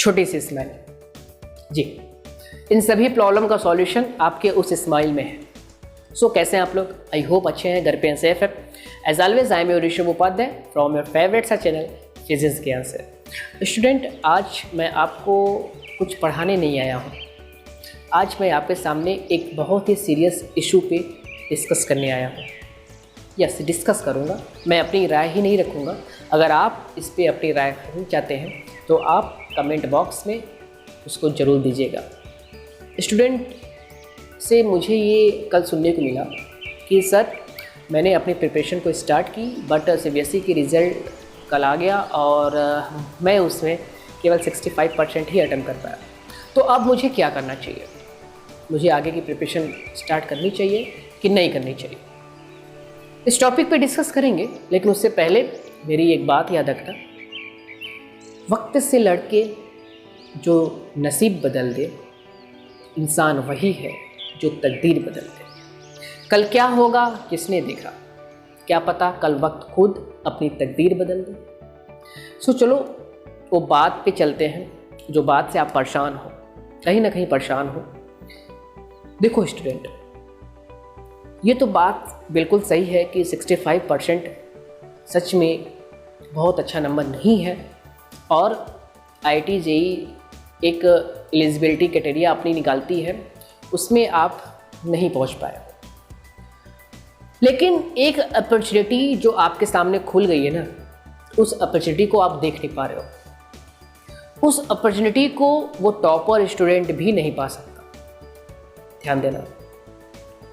छोटी सी स्माइल। जी, इन सभी प्रॉब्लम का सॉल्यूशन आपके उस स्माइल में है। सो कैसे हैं आप लोग? आई होप अच्छे हैं, घर पे हैं, सेफ है। As always I am your Rishabh Upadhyay from your favourite सा चैनल फिजिक्स ज्ञान से। स्टूडेंट, आज मैं आपको कुछ पढ़ाने नहीं आया हूँ। आज मैं आपके सामने एक बहुत ही सीरियस इशू पे डिस्कस करने आया हूँ। यस, डिस्कस करूँगा, मैं अपनी राय ही नहीं रखूँगा। अगर आप इस पे अपनी राय रखना चाहते हैं तो आप कमेंट बॉक्स में उसको ज़रूर दीजिएगा। स्टूडेंट से मुझे ये कल सुनने को मिला कि सर मैंने अपनी प्रिपरेशन को स्टार्ट की बट सीबीएसई की रिज़ल्ट कल आ गया और मैं उसमें केवल 65% ही अटेम्प्ट कर पाया। तो अब मुझे क्या करना चाहिए? मुझे आगे की प्रिपरेशन स्टार्ट करनी चाहिए कि नहीं करनी चाहिए? इस टॉपिक पे डिस्कस करेंगे, लेकिन उससे पहले मेरी एक बात याद रखना, वक्त से लड़के जो नसीब बदल दे, इंसान वही है जो तकदीर बदल दे। कल क्या होगा किसने देखा? क्या पता कल वक्त खुद अपनी तकदीर बदल दे। सो चलो वो बात पे चलते हैं, जो बात से आप परेशान हो, कहीं ना कहीं परेशान हो। देखो स्टूडेंट, ये तो बात बिल्कुल सही है कि 65% सच में बहुत अच्छा नंबर नहीं है और IIT JEE एक एलिजिबिलिटी क्राइटेरिया अपनी निकालती है, उसमें आप नहीं पहुंच पाए। लेकिन एक अपॉर्चुनिटी जो आपके सामने खुल गई है ना, उस अपॉर्चुनिटी को आप देख नहीं पा रहे हो। उस अपॉर्चुनिटी को वो टॉपर स्टूडेंट भी नहीं पा सकता। ध्यान देना,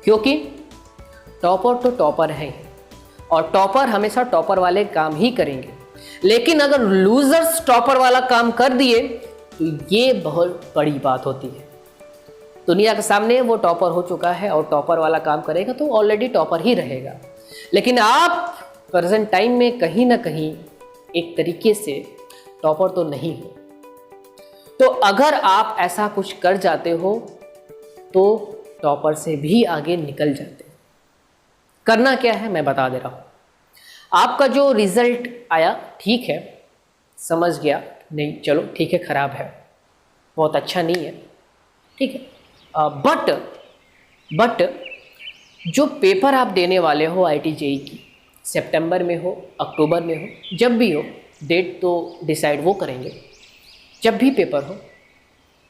क्योंकि टॉपर तो टॉपर है और टॉपर हमेशा टॉपर वाले काम ही करेंगे। लेकिन अगर लूजर्स टॉपर वाला काम कर दिए तो ये बहुत बड़ी बात होती है। दुनिया के सामने वो टॉपर हो चुका है और टॉपर वाला काम करेगा तो ऑलरेडी टॉपर ही रहेगा। लेकिन आप प्रेजेंट टाइम में कहीं ना कहीं एक तरीके से टॉपर तो नहीं हो। तो अगर आप ऐसा कुछ कर जाते हो तो टॉपर से भी आगे निकल जाते हो। करना क्या है मैं बता दे रहा हूँ। आपका जो रिजल्ट आया, ठीक है, समझ गया, नहीं चलो ठीक है, ख़राब है, बहुत अच्छा नहीं है, ठीक है, बट जो पेपर आप देने वाले हो IIT JEE की, सितंबर में हो, अक्टूबर में हो, जब भी हो, डेट तो डिसाइड वो करेंगे, जब भी पेपर हो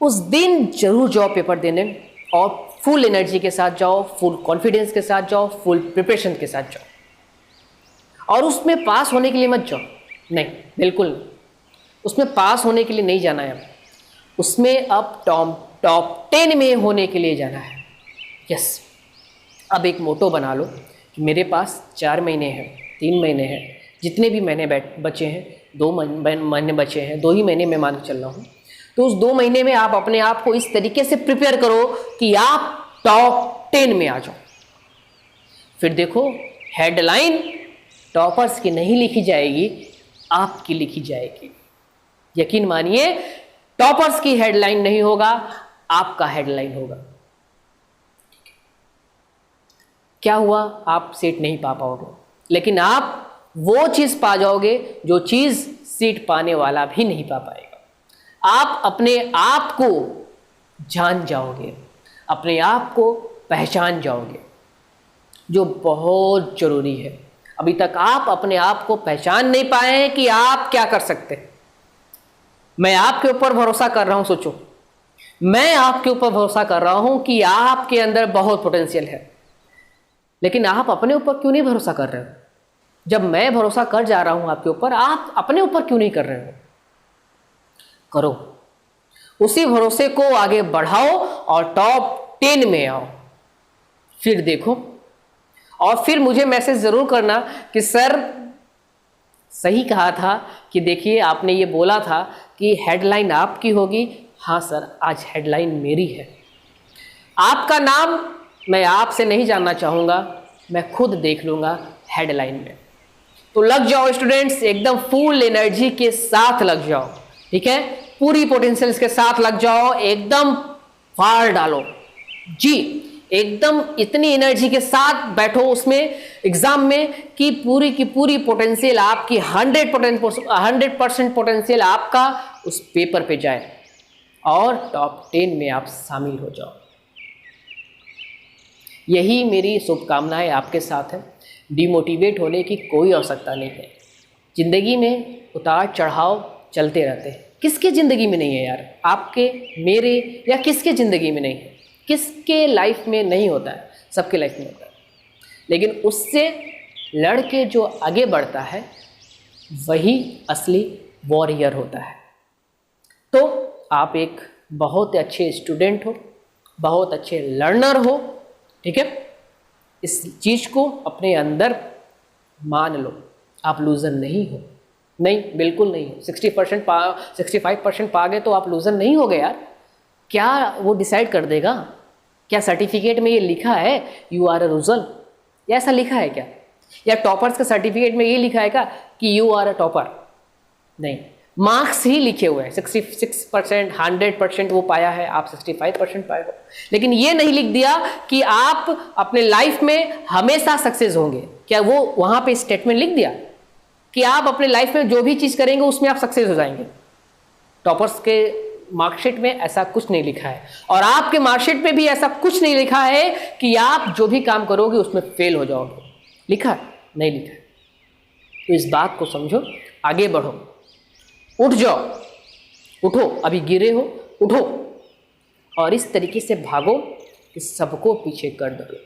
उस दिन जरूर जाओ पेपर देने और फुल एनर्जी के साथ जाओ, फुल कॉन्फिडेंस के साथ जाओ, फुल प्रिपरेशन के साथ जाओ। और उसमें पास होने के लिए मत जाओ, नहीं, बिल्कुल नहीं, उसमें पास होने के लिए नहीं जाना है। उसमें अब टॉप 10 में होने के लिए जाना है। यस, अब एक मोटो बना लो कि मेरे पास 4 महीने हैं, 3 महीने हैं, जितने भी महीने बचे हैं, 2 महीने बचे हैं, 2 ही महीने में मान के चल रहा हूँ। तो उस 2 महीने में आप अपने आप को इस तरीके से प्रिपेयर करो कि आप टॉप 10 में आ जाओ। फिर देखो, हेडलाइन टॉपर्स की नहीं लिखी जाएगी, आपकी लिखी जाएगी। यकीन मानिए, टॉपर्स की हेडलाइन नहीं होगा, आपका हेडलाइन होगा। क्या हुआ? आप सीट नहीं पा पाओगे, लेकिन आप वो चीज पा जाओगे जो चीज सीट पाने वाला भी नहीं पा पाएगा। आप अपने आप को जान जाओगे, अपने आप को पहचान जाओगे, जो बहुत जरूरी है। अभी तक आप अपने आप को पहचान नहीं पाए हैं कि आप क्या कर सकते हैं। मैं आपके ऊपर भरोसा कर रहा हूं, सोचो, मैं आपके ऊपर भरोसा कर रहा हूं कि आपके अंदर बहुत पोटेंशियल है, लेकिन आप अपने ऊपर क्यों नहीं भरोसा कर रहे हो? जब मैं भरोसा कर जा रहा हूं आपके ऊपर, आप अपने ऊपर क्यों नहीं कर रहे हो? करो, उसी भरोसे को आगे बढ़ाओ और टॉप 10 में आओ। फिर देखो, और फिर मुझे मैसेज ज़रूर करना कि सर सही कहा था, कि देखिए आपने ये बोला था कि हेडलाइन आपकी होगी। हाँ सर, आज हेडलाइन मेरी है। आपका नाम मैं आपसे नहीं जानना चाहूँगा, मैं खुद देख लूँगा हेडलाइन में। तो लग जाओ स्टूडेंट्स, एकदम फुल एनर्जी के साथ लग जाओ, ठीक है, पूरी पोटेंशियल्स के साथ लग जाओ, एकदम फाड़ डालो जी, एकदम इतनी एनर्जी के साथ बैठो उसमें एग्जाम में कि पूरी की पूरी पोटेंशियल आपकी 100% पोटेंशियल आपका आप उस पेपर पे जाएं और टॉप 10 में आप शामिल हो जाओ। यही मेरी शुभकामनाएं आपके साथ है। डिमोटिवेट होने की कोई आवश्यकता नहीं है। ज़िंदगी में उतार चढ़ाव चलते रहते हैं। किसके ज़िंदगी में नहीं है यार? आपके, मेरे, या किसके ज़िंदगी में नहीं है? किसके लाइफ में नहीं होता है? सबके लाइफ में होता है। लेकिन उससे लड़ के जो आगे बढ़ता है वही असली वॉरियर होता है। तो आप एक बहुत अच्छे स्टूडेंट हो, बहुत अच्छे लर्नर हो, ठीक है? इस चीज़ को अपने अंदर मान लो। आप लूज़र नहीं हो, नहीं, बिल्कुल नहीं हो। 65% पा गए तो आप लूज़र नहीं हो गए यार। क्या वो डिसाइड कर देगा? क्या सर्टिफिकेट में ये लिखा है यू आर अ लूज़र? या ऐसा लिखा है क्या? या टॉपर्स का सर्टिफिकेट में ये लिखा है क्या कि यू आर अ टॉपर? नहीं, मार्क्स ही लिखे हुए हैं। 66%, 100% वो पाया है, आप 65% पाए हो। लेकिन ये नहीं लिख दिया कि आप अपने लाइफ में हमेशा सक्सेस होंगे। क्या वो वहाँ पे स्टेटमेंट लिख दिया कि आप अपने लाइफ में जो भी चीज़ करेंगे उसमें आप सक्सेस हो जाएंगे? टॉपर्स के मार्कशीट में ऐसा कुछ नहीं लिखा है, और आपके मार्कशीट में भी ऐसा कुछ नहीं लिखा है कि आप जो भी काम करोगे उसमें फेल हो जाओगे। लिखा है? नहीं लिखा है। तो इस बात को समझो, आगे बढ़ो, उठ जाओ, उठो, अभी गिरे हो, उठो और इस तरीके से भागो कि सबको पीछे कर दो।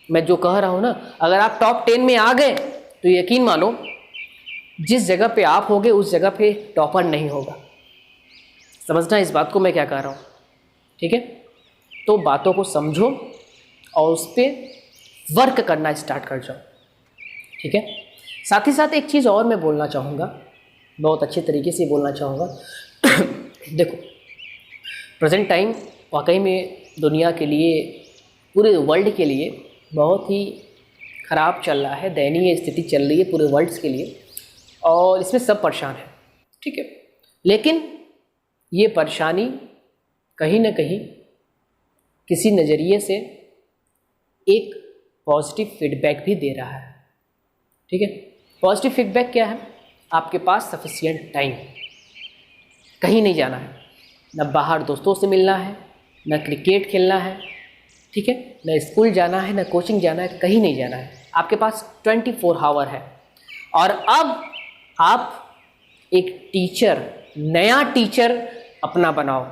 मैं जो कह रहा हूँ ना, अगर आप टॉप 10 में आ गए तो यकीन मानो जिस जगह पे आप होगे उस जगह पे टॉपर नहीं होगा। समझना इस बात को मैं क्या कह रहा हूँ, ठीक है? तो बातों को समझो और उस पर वर्क करना स्टार्ट कर जाओ, ठीक है? साथ ही साथ एक चीज़ और मैं बोलना चाहूँगा, बहुत अच्छे तरीके से बोलना चाहूँगा। देखो, प्रेजेंट टाइम वाकई में दुनिया के लिए, पूरे वर्ल्ड के लिए बहुत ही ख़राब चल रहा है, दयनीय स्थिति चल रही है पूरे वर्ल्ड के लिए, और इसमें सब परेशान हैं, ठीक है? लेकिन ये परेशानी कहीं ना कहीं किसी नज़रिए से एक पॉजिटिव फीडबैक भी दे रहा है, ठीक है? पॉजिटिव फीडबैक क्या है? आपके पास सफिशिएंट टाइम, कहीं नहीं जाना है, न बाहर दोस्तों से मिलना है, न क्रिकेट खेलना है, ठीक है, न स्कूल जाना है, न कोचिंग जाना है, कहीं नहीं जाना है। आपके पास 24 आवर है। और अब आप एक टीचर, नया टीचर अपना बनाओ,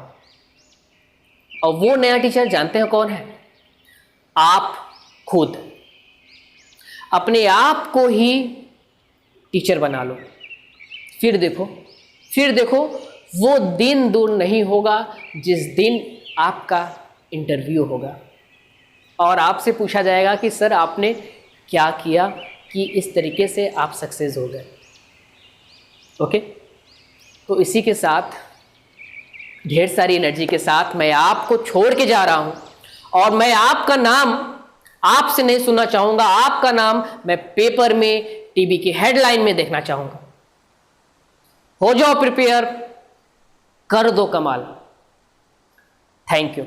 और वो नया टीचर जानते हैं कौन है? आप खुद। अपने आप को ही टीचर बना लो। फिर देखो वो दिन दूर नहीं होगा जिस दिन आपका इंटरव्यू होगा और आपसे पूछा जाएगा कि सर आपने क्या किया कि इस तरीके से आप सक्सेस हो गए। ओके, तो इसी के साथ ढेर सारी एनर्जी के साथ मैं आपको छोड़ के जा रहा हूं, और मैं आपका नाम आपसे नहीं सुनना चाहूँगा। आपका नाम मैं पेपर में, टीवी की हेडलाइन में देखना चाहूँगा। हो जाओ प्रिपेयर, कर दो कमाल। Thank you.